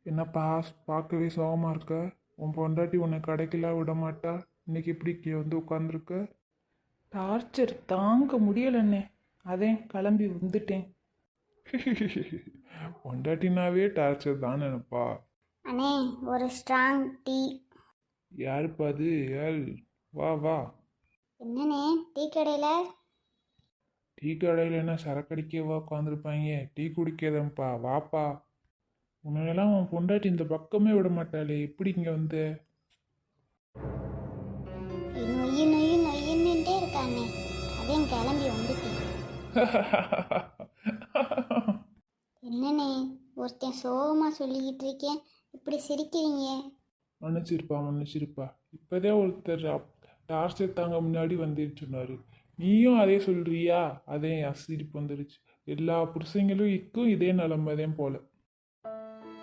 என்னப்பா பார்க்கவே சோகமாக இருக்க? உன் பொண்டாட்டி உன்னை கடைக்கெல்லாம் விட மாட்டா. இன்னைக்கு எப்படி இங்கே வந்து உட்காந்துருக்க? டார்ச்சர் தாங்க முடியலண்ணே, அதே கிளம்பி வந்துட்டேன். பொண்டாட்டினாவே டார்ச்சர் தான் நினைப்பா. அண்ணே ஒரு ஸ்ட்ராங் டீ. யாருப்பா அது? யார்? வா வா. என்னண்ணே டீ கடையில்? டீ கடையில் என்ன சரக்கடிக்கவா உட்காந்துருப்பாங்க? டீ குடிக்கதப்பா, வாப்பா. உன்னையெல்லாம் உன் பொண்டாட்டி இந்த பக்கமே விட மாட்டாளே, எப்படி இங்கே வந்து? நொய்யு நொய்யு நொய்யுன்னுட்டே இருக்காண்ணே, அதையும் கிளம்பி வந்துட்டேன். என்னண்ணே ஒருத்தன் சோகமாக சொல்லிக்கிட்டு இருக்கேன், இப்படி சிரிக்கிறீங்க? மன்னிச்சிருப்பா மன்னிச்சிருப்பா. இப்போதே ஒருத்தர் டார்ச்சர் தாங்க முன்னாடி வந்துட்டு சொன்னார். நீயும் அதே சொல்றியா? அதே சிரிப்பு வந்துருச்சு. எல்லா புருஷங்களும் இக்கும் இதே நிலமைதான் போல.